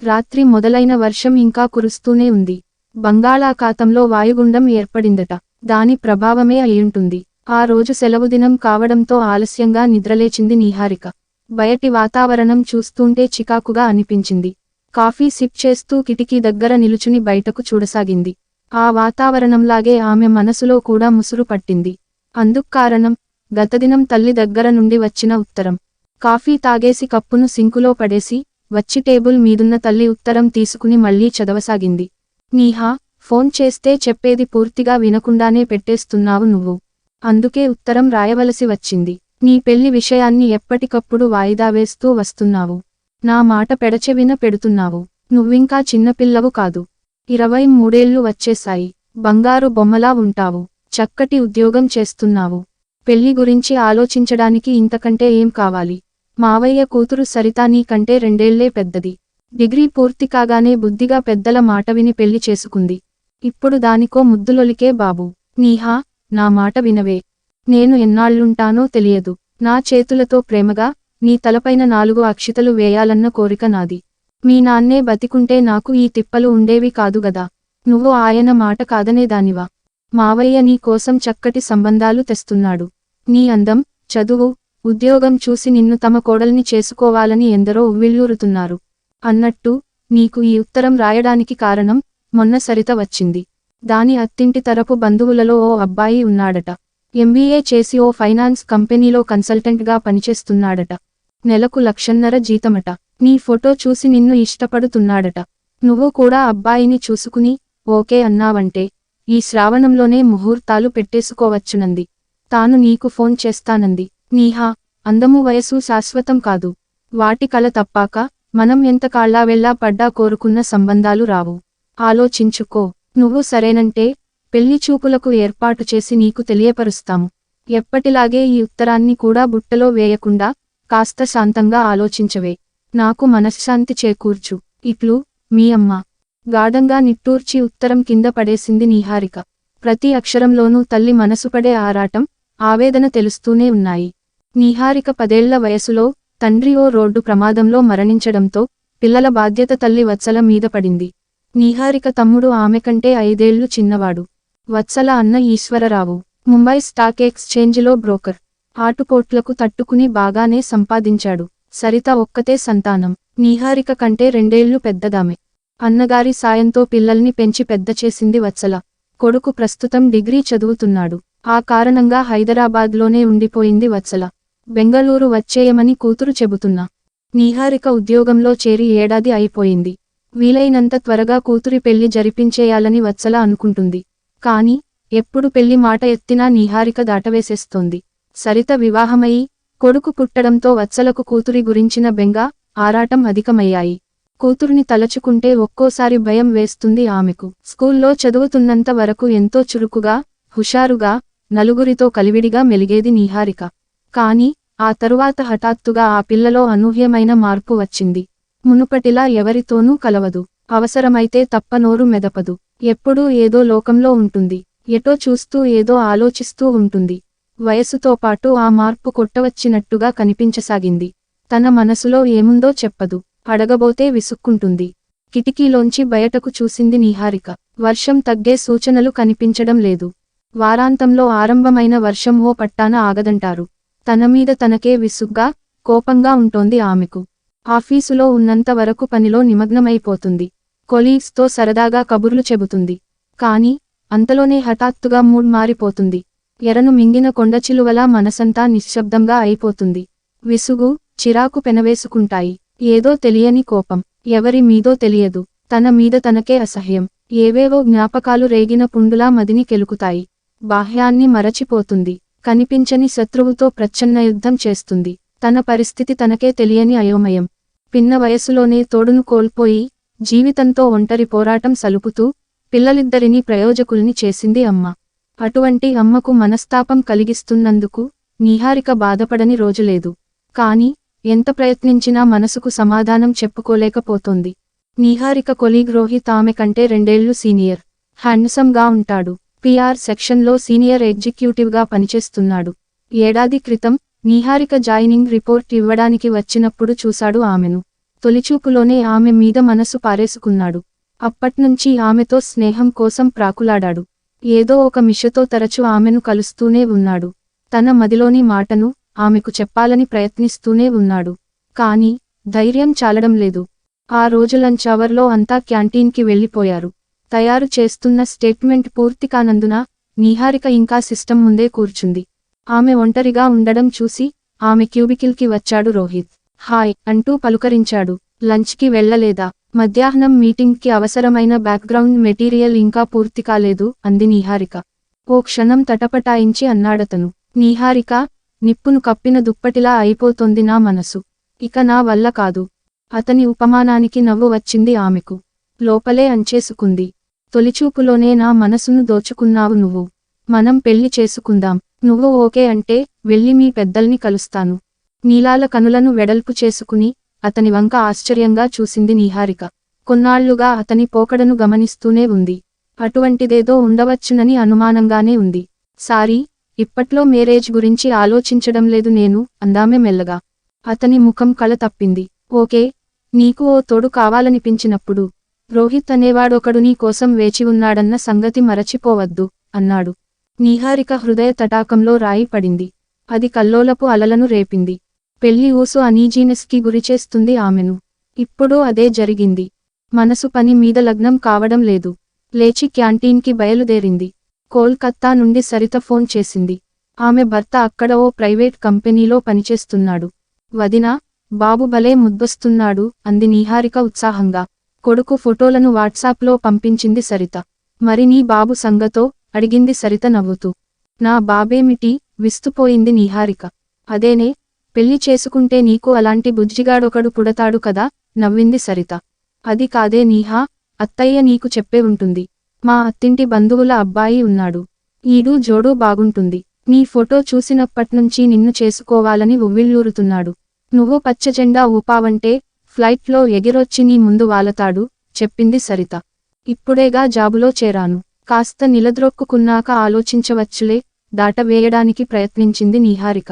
రాత్రి మొదలైన వర్షం ఇంకా కురుస్తూనే ఉంది. బంగాళాఖాతంలో వాయుగుండం ఏర్పడిందట. దాని ప్రభావమే అయ్యుంటుంది. ఆ రోజు సెలవుదినం కావడంతో ఆలస్యంగా నిద్రలేచింది నిహారిక. బయటి వాతావరణం చూస్తుంటే చికాకుగా అనిపించింది. కాఫీ సిప్ చేస్తూ కిటికీ దగ్గర నిలుచుని బయటకు చూడసాగింది. ఆ వాతావరణంలాగే ఆమె మనసులో కూడా ముసురు పట్టింది. అందుక్కారణం గతదినం తల్లి దగ్గర నుండి వచ్చిన ఉత్తరం. కాఫీ తాగేసి కప్పును సింకులో పడేసి వచ్చి టేబుల్ మీదున్న తల్లి ఉత్తరం తీసుకుని మళ్లీ చదవసాగింది. నీహా, ఫోన్ చేస్తే చెప్పేది పూర్తిగా వినకుండానే పెట్టేస్తున్నావు నువ్వు. అందుకే ఉత్తరం రాయవలసి వచ్చింది. నీ పెళ్లి విషయాన్ని ఎప్పటికప్పుడు వాయిదా వేస్తూ వస్తున్నావు. నా మాట పెడచెవిన పెడుతున్నావు. నువ్వింకా చిన్నపిల్లవు కాదు. 23 వచ్చేశాయి. బంగారు బొమ్మలా ఉంటావు. చక్కటి ఉద్యోగం చేస్తున్నావు. పెళ్లి గురించి ఆలోచించడానికి ఇంతకంటే ఏం కావాలి? మావయ్య కూతురు సరిత నీ కంటే 2 ఏళ్లే పెద్దది. డిగ్రీ పూర్తి కాగానే బుద్ధిగా పెద్దల మాట విని పెళ్లి చేసుకుంది. ఇప్పుడు దానికో ముద్దులొలికే బాబు. నీహా, నా మాట వినవే. నేను ఎన్నాళ్లుంటానో తెలియదు. నా చేతులతో ప్రేమగా నీ తలపైన 4 అక్షితలు వేయాలన్న కోరిక నాది. మీ నాన్నే బతికుంటే నాకు ఈ తిప్పలు ఉండేవి కాదుగదా. నువ్వు ఆయన మాట కాదనేదానివా? మావయ్య నీ కోసం చక్కటి సంబంధాలు తెస్తున్నాడు. నీ అందం, చదువు, ఉద్యోగం చూసి నిన్ను తమ కోడల్ని చేసుకోవాలని ఎందరో ఉవ్విళ్ళూరుతున్నారు. అన్నట్టు నీకు ఈ ఉత్తరం రాయడానికి కారణం, మొన్న సరిత వచ్చింది. దాని అత్తింటి తరపు బంధువులలో ఓ అబ్బాయి ఉన్నాడట. MBA చేసి ఓ ఫైనాన్స్ కంపెనీలో కన్సల్టెంట్గా పనిచేస్తున్నాడట. నెలకు 1,50,000 జీతమట. నీ ఫోటో చూసి నిన్ను ఇష్టపడుతున్నాడట. నువ్వు కూడా అబ్బాయిని చూసుకుని ఓకే అన్నావంటే ఈ శ్రావణంలోనే ముహూర్తాలు పెట్టేసుకోవచ్చునంది. తాను నీకు ఫోన్ చేస్తానంది. నీహా, అందము వయసు శాశ్వతం కాదు. వాటి కల తప్పాక మనం ఎంత కాళ్లావెళ్లా పడ్డా కోరుకున్న సంబంధాలు రావు. ఆలోచించుకో. నువ్వు సరేనంటే పెళ్లి చూపులకు ఏర్పాటు చేసి నీకు తెలియపరుస్తాము. ఎప్పటిలాగే ఈ ఉత్తరాన్ని కూడా బుట్టలో వేయకుండా కాస్త శాంతంగా ఆలోచించవే. నాకు మనశ్శాంతి చేకూర్చు. ఇట్లు మీ అమ్మ. గాఢంగా నిట్టూర్చి ఉత్తరం కింద పడేసింది నిహారిక. ప్రతి అక్షరంలోనూ తల్లి మనసుపడే ఆరాటం, ఆవేదన తెలుస్తూనే ఉన్నాయి. నిహారిక 10 ఏళ్ల వయసులో తండ్రి ఓ రోడ్డు ప్రమాదంలో మరణించడంతో పిల్లల బాధ్యత తల్లి వత్సల మీద పడింది. నిహారిక తమ్ముడు ఆమె కంటే 5 ఏళ్లు చిన్నవాడు. వత్సల అన్న ఈశ్వరరావు ముంబై స్టాక్ ఎక్స్చేంజిలో బ్రోకర్. ఆటుపోట్లకు తట్టుకుని బాగానే సంపాదించాడు. సరిత ఒక్కతే సంతానం. నిహారిక కంటే 2 ఏళ్లు పెద్దదామె. అన్నగారి సాయంతో పిల్లల్ని పెంచి పెద్ద చేసింది వత్సల. కొడుకు ప్రస్తుతం డిగ్రీ చదువుతున్నాడు. ఆ కారణంగా హైదరాబాద్లోనే ఉండిపోయింది వత్సల. బెంగళూరు వచ్చేయమని కూతురు చెబుతున్నా. నిహారిక ఉద్యోగంలో చేరి ఏడాది అయిపోయింది. వీలైనంత త్వరగా కూతురి పెళ్లి జరిపించేయాలని వత్సల అనుకుంటుంది. కాని ఎప్పుడు పెళ్లి మాట ఎత్తినా నిహారిక దాటవేసేస్తోంది. సరిత వివాహమయి కొడుకు పుట్టడంతో వత్సలకు కూతురి గురించిన బెంగ, ఆరాటం అధికమయ్యాయి. కూతుర్ని తలచుకుంటే ఒక్కోసారి భయం వేస్తుంది ఆమెకు. స్కూల్లో చదువుతున్నంత వరకు ఎంతో చురుకుగా, హుషారుగా, నలుగురితో కలివిడిగా మెలిగేది నిహారిక. కాని ఆ తరువాత హఠాత్తుగా ఆ పిల్లలో అనూహ్యమైన మార్పు వచ్చింది. మునుపటిలా ఎవరితోనూ కలవదు. అవసరమైతే తప్ప నోరు మెదపదు. ఎప్పుడూ ఏదో లోకంలో ఉంటుంది. ఎటో చూస్తూ ఏదో ఆలోచిస్తూ ఉంటుంది. వయసుతో పాటు ఆ మార్పు కొట్టవచ్చినట్టుగా కనిపించసాగింది. తన మనసులో ఏముందో చెప్పదు. అడగబోతే విసుక్కుంటుంది. కిటికీలోంచి బయటకు చూసింది నిహారిక. వర్షం తగ్గే సూచనలు కనిపించడం లేదు. వారాంతంలో ఆరంభమైన వర్షం ఓ పట్టాన ఆగదంటారు. తనమీద తనకే విసుగ్గా, కోపంగా ఉంటోంది ఆమెకు. ఆఫీసులో ఉన్నంత వరకు పనిలో నిమగ్నమైపోతుంది. కొలీగ్స్తో సరదాగా కబుర్లు చెబుతుంది. కాని అంతలోనే హఠాత్తుగా మూడ్ మారిపోతుంది. ఎరను మింగిన కొండచిలువలా మనసంతా నిశ్శబ్దంగా అయిపోతుంది. విసుగు, చిరాకు పెనవేసుకుంటాయి. ఏదో తెలియని కోపం. ఎవరి మీదో తెలియదు. తన మీద తనకే అసహ్యం. ఏవేవో జ్ఞాపకాలు రేగిన పుండులా మదిని కెలుకుతాయి. బాహ్యాన్ని మరచిపోతుంది. కనిపించని శత్రువుతో ప్రచ్ఛన్న యుద్ధం చేస్తుంది. తన పరిస్థితి తనకే తెలియని అయోమయం. పిన్న వయసులోనే తోడును కోల్పోయి జీవితంతో ఒంటరి పోరాటం సలుపుతూ పిల్లలిద్దరినీ ప్రయోజకుల్ని చేసింది అమ్మ. అటువంటి అమ్మకు మనస్తాపం కలిగిస్తున్నందుకు నిహారిక బాధపడని రోజులేదు. కాని ఎంత ప్రయత్నించినా మనసుకు సమాధానం చెప్పుకోలేకపోతోంది. నిహారిక కొలీగ్ రోహిత్ ఆమె కంటే 2 ఏళ్లు సీనియర్. హ్యాండ్సమ్గా ఉంటాడు. PR సెక్షన్లో సీనియర్ ఎగ్జిక్యూటివ్గా పనిచేస్తున్నాడు. ఏడాది క్రితం నిహారిక జాయినింగ్ రిపోర్ట్ ఇవ్వడానికి వచ్చినప్పుడు చూశాడు ఆమెను. తొలిచూపులోనే ఆమె మీద మనసు పారేసుకున్నాడు. అప్పట్నుంచి ఆమెతో స్నేహం కోసం ప్రాకులాడాడు. ఏదో ఒక మిషతో తరచు ఆమెను కలుస్తూనే ఉన్నాడు. తన మదిలోని మాటను ఆమెకు చెప్పాలని ప్రయత్నిస్తూనే ఉన్నాడు. కాని ధైర్యం చాలడం లేదు. ఆ రోజు లంచ్ అవర్లో అంతా క్యాంటీన్కి వెళ్ళిపోయారు. తయారు చేస్తున్న స్టేట్మెంట్ పూర్తి కానందున నీహారిక ఇంకా సిస్టమ్ ముందే కూర్చుంది. ఆమె ఒంటరిగా ఉండడం చూసి ఆమె క్యూబికిల్కి వచ్చాడు రోహిత్. హాయ్ అంటూ పలుకరించాడు. లంచ్కి వెళ్ళలేదా? మధ్యాహ్నం మీటింగ్కి అవసరమైన బ్యాక్గ్రౌండ్ మెటీరియల్ ఇంకా పూర్తి కాలేదు అంది నీహారిక. ఓ క్షణం తటపటాయించి అన్నాడతను. నీహారిక, నిప్పును కప్పిన దుప్పటిలా అయిపోతోంది నా మనసు. ఇక నా వల్ల కాదు. అతని ఉపమానానికి నవ్వు వచ్చింది ఆమెకు. లోపలే అంచేసుకుంది. తొలిచూపులోనే నా మనసును దోచుకున్నావు నువ్వు. మనం పెళ్లి చేసుకుందాం. నువ్వు ఓకే అంటే వెళ్ళి మీ పెద్దల్ని కలుస్తాను. నీలాల కనులను వెడల్పు చేసుకుని అతని వంక ఆశ్చర్యంగా చూసింది నీహారిక. కొన్నాళ్లుగా అతని పోకడను గమనిస్తూనే ఉంది. అటువంటిదేదో ఉండవచ్చునని అనుమానంగానే ఉంది. సారీ, ఇప్పట్లో మ్యారేజ్ గురించి ఆలోచించడం లేదు నేను అందామె మెల్లగా. అతని ముఖం కళ తప్పింది. ఓకే, నీకు ఓ తోడు కావాలనిపించినప్పుడు రోహిత్ అనేవాడొకడు నీ కోసం వేచి ఉన్నాడన్న సంగతి మరచిపోవద్దు అన్నాడు. నీహారిక హృదయ తటాకంలో రాయి పడింది. అది కల్లోలపు అలలను రేపింది. పెళ్లి ఊసు అనీజీనెస్కి గురిచేస్తుంది ఆమెను. ఇప్పుడు అదే జరిగింది. మనసు పని మీద లగ్నం కావడం లేదు. లేచి క్యాంటీన్కి బయలుదేరింది. కోల్కత్తా నుండి సరిత ఫోన్ చేసింది. ఆమె భర్త అక్కడ ఓ ప్రైవేట్ కంపెనీలో పనిచేస్తున్నాడు. వదినా, బాబు భలే ముద్దొస్తున్నాడు అంది నీహారిక ఉత్సాహంగా. కొడుకు ఫోటోలను వాట్సాప్లో పంపించింది సరిత. మరి నీ బాబు సంగతో అడిగింది సరిత నవ్వుతూ. నా బాబేమిటి విస్తుపోయింది నీహారిక. అదేనే, పెళ్లి చేసుకుంటే నీకు అలాంటి బుజ్జిగాడొకడు పుడతాడు కదా నవ్వింది సరిత. అది కాదే నీహా, అత్తయ్య నీకు చెప్పే ఉంటుంది. మా అత్తింటి బంధువుల అబ్బాయి ఉన్నాడు. ఈడు జోడు బాగుంటుంది. నీ ఫోటో చూసినప్పట్నుంచి నిన్ను చేసుకోవాలని ఉవ్విళ్ళూరుతున్నాడు. నువ్వు పచ్చజెండా ఊపావంటే ఫ్లైట్లో ఎగిరొచ్చి నీ ముందు వాలతాడు చెప్పింది సరిత. ఇప్పుడేగా జాబులో చేరాను. కాస్త నిలద్రొక్కుకున్నాక ఆలోచించవచ్చులే దాటవేయడానికి ప్రయత్నించింది నీహారిక.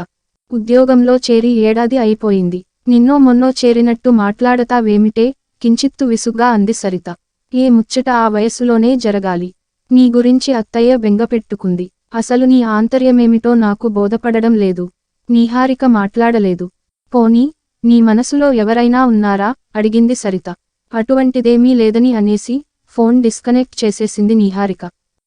ఉద్యోగంలో చేరి ఏడాది అయిపోయింది. నిన్నో మొన్నో చేరినట్టు మాట్లాడతావేమిటే కించిత్తు విసుగ్గా అంది సరిత. ఏ ముచ్చట ఆ వయసులోనే జరగాలి. నీ గురించి అత్తయ్య బెంగపెట్టుకుంది. అసలు నీ ఆంతర్యమేమిటో నాకు బోధపడడం లేదు. నీహారిక మాట్లాడలేదు. పోనీ నీ మనసులో ఎవరైనా ఉన్నారా అడిగింది సరిత. అటువంటిదేమీ లేదని అనేసి ఫోన్ డిస్కనెక్ట్ చేసేసింది నీహారిక.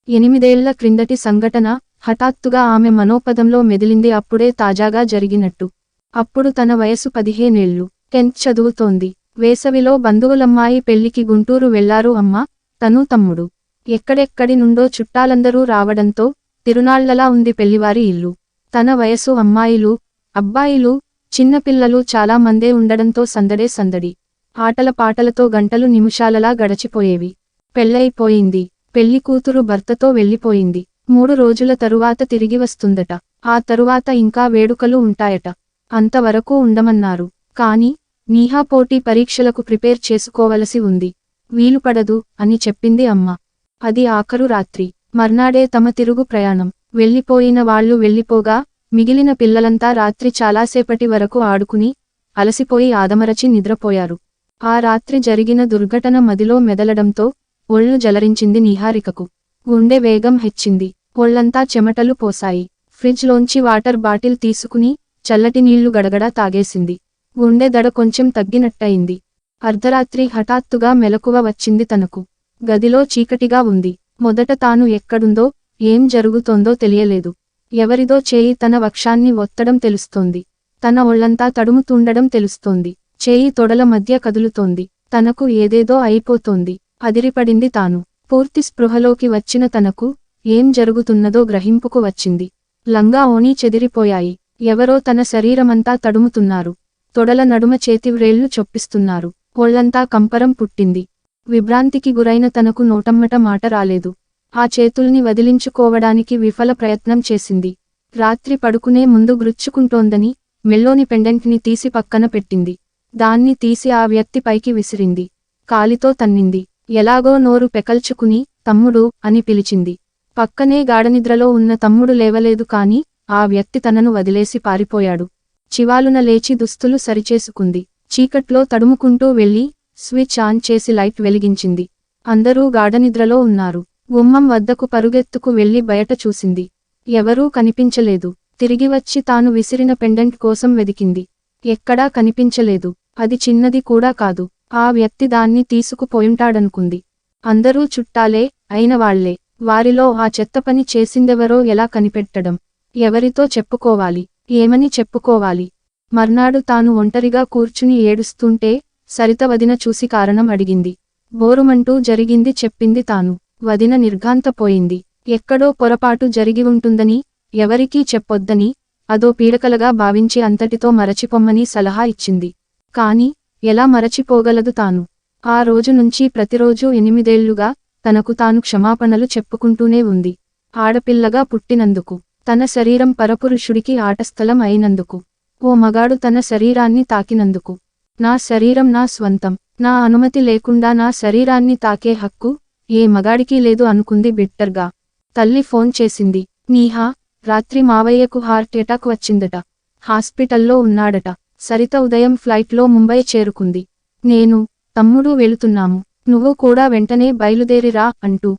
8 ఏళ్ల క్రిందటి సంఘటన హఠాత్తుగా ఆమె మనోపదంలో మెదిలింది అప్పుడే తాజాగా జరిగినట్టు. అప్పుడు తన వయసు 15 ఏళ్లు. 10th చదువుతోంది. వేసవిలో బంధువులమ్మాయి పెళ్లికి గుంటూరు వెళ్లారు అమ్మ, తను తమ్ముడు. ఎక్కడెక్కడి నుండో చుట్టాలందరూ రావడంతో తిరునాళ్లలా ఉంది పెళ్లివారి ఇల్లు. తన వయసు అమ్మాయిలు, అబ్బాయిలు, చిన్నపిల్లలు చాలా మందే ఉండడంతో సందడే సందడి. ఆటల పాటలతో గంటలు నిమిషాలలా గడచిపోయేవి. పెళ్లైపోయింది. పెళ్లి కూతురు భర్తతో వెళ్ళిపోయింది. 3 రోజుల తరువాత తిరిగి వస్తుందట. ఆ తరువాత ఇంకా వేడుకలు ఉంటాయట. అంతవరకు ఉండమన్నారు. కాని నీహా పోటీ పరీక్షలకు ప్రిపేర్ చేసుకోవలసి ఉంది. వీలుపడదు అని చెప్పింది అమ్మ. అది ఆఖరు రాత్రి. మర్నాడే తమ తిరుగు ప్రయాణం. వెళ్ళిపోయిన వాళ్లు వెళ్ళిపోగా మిగిలిన పిల్లలంతా రాత్రి చాలాసేపటి వరకు ఆడుకుని అలసిపోయి ఆదమరచి నిద్రపోయారు. ఆ రాత్రి జరిగిన దుర్ఘటన మదిలో మెదలడంతో ఒళ్ళు జలరించింది నీహారికకు. గుండె వేగం హెచ్చింది. ఒళ్లంతా చెమటలు పోసాయి. ఫ్రిడ్జ్లోంచి వాటర్ బాటిల్ తీసుకుని చల్లటి నీళ్లు గడగడా తాగేసింది. గుండె దడ కొంచెం తగ్గినట్టయింది. అర్ధరాత్రి హఠాత్తుగా మెలకువ వచ్చింది తనకు. గదిలో చీకటిగా ఉంది. మొదట తాను ఎక్కడుందో ఏం జరుగుతోందో తెలియలేదు. ఎవరిదో చేయి తన వక్షాన్ని ఒత్తడం తెలుస్తోంది. తన ఒళ్లంతా తడుముతుండడం తెలుస్తోంది. చేయి తొడల మధ్య కదులుతోంది. తనకు ఏదేదో అయిపోతోంది. అదిరిపడింది తాను. పూర్తి స్పృహలోకి వచ్చిన తనకు ఏం జరుగుతున్నదో గ్రహింపుకు వచ్చింది. లంగా ఓణీ చెదిరిపోయాయి. ఎవరో తన శరీరమంతా తడుముతున్నారు. తొడల నడుమ చేతివ్రేళ్లు చొప్పిస్తున్నారు. ఒళ్లంతా కంపరం పుట్టింది. విభ్రాంతికి గురైన తనకు నోటమ్మట మాట రాలేదు. ఆ చేతుల్ని వదిలించుకోవడానికి విఫల ప్రయత్నం చేసింది. రాత్రి పడుకునే ముందు గ్రుచ్చుకుంటోందని మెల్లోని పెండెంట్ని తీసి పక్కన పెట్టింది. దాన్ని తీసి ఆ వ్యక్తి పైకి విసిరింది. కాలితో తన్నింది. ఎలాగో నోరు పెకల్చుకుని తమ్ముడు అని పిలిచింది. పక్కనే గాఢనిద్రలో ఉన్న తమ్ముడు లేవలేదు కాని ఆ వ్యక్తి తనను వదిలేసి పారిపోయాడు. చివాలున లేచి దుస్తులు సరిచేసుకుంది. చీకట్లో తడుముకుంటూ వెళ్లి స్విచ్ ఆన్ చేసి లైట్ వెలిగించింది. అందరూ గాఢనిద్రలో ఉన్నారు. గుమ్మం వద్దకు పరుగెత్తుకు వెళ్లి బయట చూసింది. ఎవరూ కనిపించలేదు. తిరిగి వచ్చి తాను విసిరిన పెండెంట్ కోసం వెదికింది. ఎక్కడా కనిపించలేదు. అది చిన్నది కూడా కాదు. ఆ వ్యక్తి దాన్ని తీసుకుపోయుంటాడనుకుంది. అందరూ చుట్టాలే అయినవాళ్లే. వారిలో ఆ చెత్త పని చేసిందెవరో ఎలా కనిపెట్టడం? ఎవరితో చెప్పుకోవాలి? ఏమని చెప్పుకోవాలి? మర్నాడు తాను ఒంటరిగా కూర్చుని ఏడుస్తుంటే సరిత వదిన చూసి కారణం అడిగింది. బోరుమంటూ జరిగింది చెప్పింది తాను. వదిన నిర్ఘాంతపోయింది. ఎక్కడో పొరపాటు జరిగి ఉంటుందని, ఎవరికీ చెప్పొద్దని, అదో పీడకలగా భావించి అంతటితో మరచిపొమ్మని సలహా ఇచ్చింది. కాని ఎలా మరచిపోగలదు తాను? ఆ రోజు నుంచి ప్రతిరోజూ 8 ఏళ్లుగా తనకు తాను క్షమాపణలు చెప్పుకుంటూనే ఉంది. ఆడపిల్లగా పుట్టినందుకు, తన శరీరం పరపురుషుడికి ఆటస్థలం అయినందుకు, ఓ మగాడు తన శరీరాన్ని తాకినందుకు. నా శరీరం నా స్వంతం. నా అనుమతి లేకుండా నా శరీరాన్ని తాకే హక్కు ఏ మగాడికి లేదు అనుకుంది బిట్టర్గా. తల్లి ఫోన్ చేసింది. నీహా, రాత్రి మావయ్యకు హార్ట్ అటాక్ వచ్చిందట. హాస్పిటల్లో ఉన్నాడట. సరిత ఉదయం ఫ్లైట్లో ముంబై చేరుకుంది. నేను, తమ్ముడు వెళుతున్నాము. నువ్వు కూడా వెంటనే బయలుదేరిరా అంటూ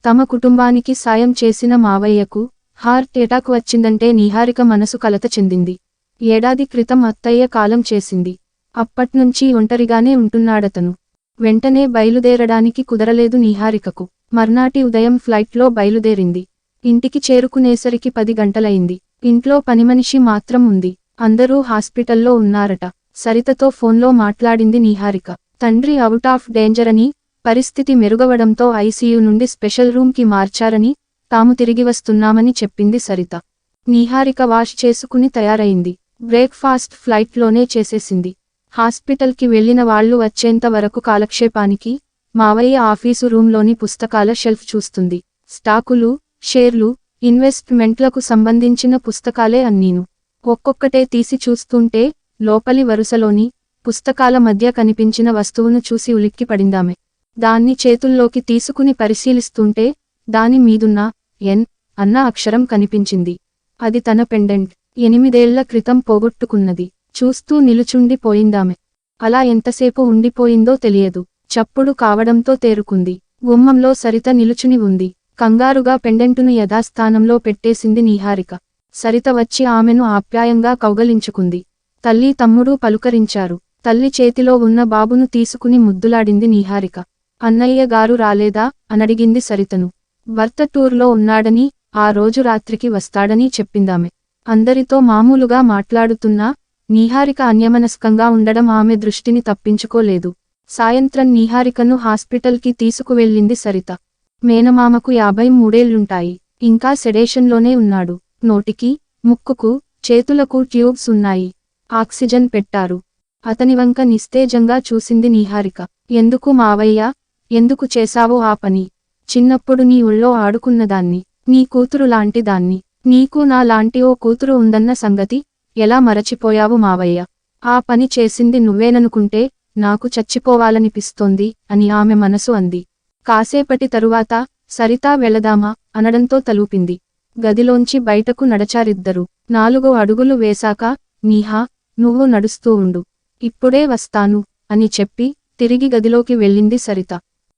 తమ కుటుంబానికి సాయం చేసిన మావయ్యకు హార్ట్ అటాక్ వచ్చిందంటే నీహారిక మనసు కలత చెందింది. ఏడాది క్రితం అత్తయ్య కాలం చేసింది. అప్పట్నుంచి ఒంటరిగానే ఉంటున్నాడతను. వెంటనే బయలుదేరడానికి కుదరలేదు నీహారికకు. మర్నాటి ఉదయం ఫ్లైట్లో బయలుదేరింది. ఇంటికి చేరుకునేసరికి 10 గంటలయింది. ఇంట్లో పనిమనిషి మాత్రం ఉంది. అందరూ హాస్పిటల్లో ఉన్నారట. సరితతో ఫోన్లో మాట్లాడింది నీహారిక. తండ్రి అవుట్ ఆఫ్ డేంజర్ అని, పరిస్థితి మెరుగవడంతో ఐసీయూ నుండి స్పెషల్ రూమ్కి మార్చారని, తాము తిరిగి వస్తున్నామని చెప్పింది సరిత. నీహారిక వాష్ చేసుకుని తయారైంది. బ్రేక్ఫాస్ట్ ఫ్లైట్లోనే చేసేసింది. హాస్పిటల్కి వెళ్లిన వాళ్లు వచ్చేంత వరకు కాలక్షేపానికి మావయ్య ఆఫీసు రూంలోని పుస్తకాల షెల్ఫ్ చూస్తుంది. స్టాకులు, షేర్లు, ఇన్వెస్ట్మెంట్లకు సంబంధించిన పుస్తకాలే అన్నీను. ఒక్కొక్కటే తీసి చూస్తుంటే లోపలి వరుసలోని పుస్తకాల మధ్య కనిపించిన వస్తువును చూసి ఉలిక్కిపడిందామె. దాన్ని చేతుల్లోకి తీసుకుని పరిశీలిస్తుంటే దాని మీదున్న ఎన్ అన్న అక్షరం కనిపించింది. అది తన పెండెంట్. 8 ఏళ్ల క్రితం పోగొట్టుకున్నది. చూస్తూ నిలుచుండి పోయిందామె. అలా ఎంతసేపు ఉండిపోయిందో తెలియదు. చప్పుడు కావడంతో తేరుకుంది. గుమ్మంలో సరిత నిలుచుని ఉంది. కంగారుగా పెండెంటును యథాస్థానంలో పెట్టేసింది నీహారిక. సరిత వచ్చి ఆమెను ఆప్యాయంగా కౌగలించుకుంది. తల్లి తమ్ముడు పలుకరించారు. తల్లి చేతిలో ఉన్న బాబును తీసుకుని ముద్దులాడింది నీహారిక. అన్నయ్య గారు రాలేదా అనడిగింది సరితను. భర్త టూర్లో ఉన్నాడని, ఆ రోజు రాత్రికి వస్తాడని చెప్పిందామె. అందరితో మామూలుగా మాట్లాడుతున్నా నీహారిక అన్యమనస్కంగా ఉండడం ఆమె దృష్టిని తప్పించుకోలేదు. సాయంత్రం నీహారికను హాస్పిటల్కి తీసుకువెళ్ళింది సరిత. మేనమామకు 53 ఏళ్లుంటాయి. ఇంకా సెడేషన్లోనే ఉన్నాడు. నోటికి, ముక్కుకు, చేతులకు ట్యూబ్స్ ఉన్నాయి. ఆక్సిజన్ పెట్టారు. అతనివంక నిస్తేజంగా చూసింది నీహారిక. ఎందుకు మావయ్యా, ఎందుకు చేశావో ఆ పని? చిన్నప్పుడు నీ ఒళ్ళో ఆడుకున్నదాన్ని, నీ కూతురు లాంటి దాన్ని, నీకు నా లాంటి ఓ కూతురు ఉందన్న సంగతి ఎలా మరచిపోయావు మావయ్య? ఆ పని చేసింది నువ్వేననుకుంటే నాకు చచ్చిపోవాలనిపిస్తోంది అని ఆమె మనసు అంది. కాసేపటి తరువాత సరితా వెళదామా అనడంతో తలూపింది. గదిలోంచి బయటకు నడచారిద్దరు. 4 అడుగులు వేశాక, నీహా, నువ్వు నడుస్తూ ఉండు, ఇప్పుడే వస్తాను అని చెప్పి తిరిగి గదిలోకి వెళ్ళింది సరిత.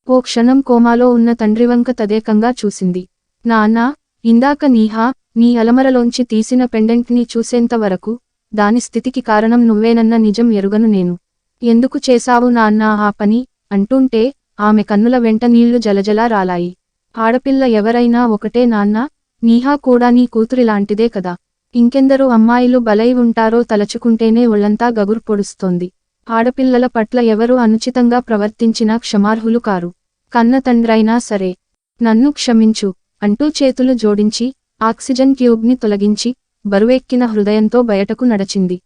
ఓ క్షణం కోమాలో ఉన్న తండ్రివంక తదేకంగా చూసింది. నాన్నా, ఇందాక నీహా నీ అలమరలోంచి తీసిన పెండెంట్ని చూసేంతవరకు దాని స్థితికి కారణం నువ్వేనన్న నిజం ఎరుగను నేను. ఎందుకు చేశావు నాన్నా ఆ పని అంటుంటే ఆమె కన్నుల వెంట నీళ్లు జలజలా రాలాయి. ఆడపిల్ల ఎవరైనా ఒకటే నాన్నా, నీహా కూడా నీ కూతురిలాంటిదే కదా. ఇంకెందరూ అమ్మాయిలు బలై ఉంటారో తలచుకుంటేనే ఒళ్లంతా గగురు పొడుస్తోంది. ఆడపిల్లల పట్ల ఎవరు అనుచితంగా ప్రవర్తించినా క్షమార్హులు కారు. కన్న తండ్రైనా సరే. నన్ను క్షమించు అంటూ చేతులు జోడించి ఆక్సిజన్ ట్యూబ్ని తొలగించి బరువెక్కిన హృదయంతో బయటకు నడచింది.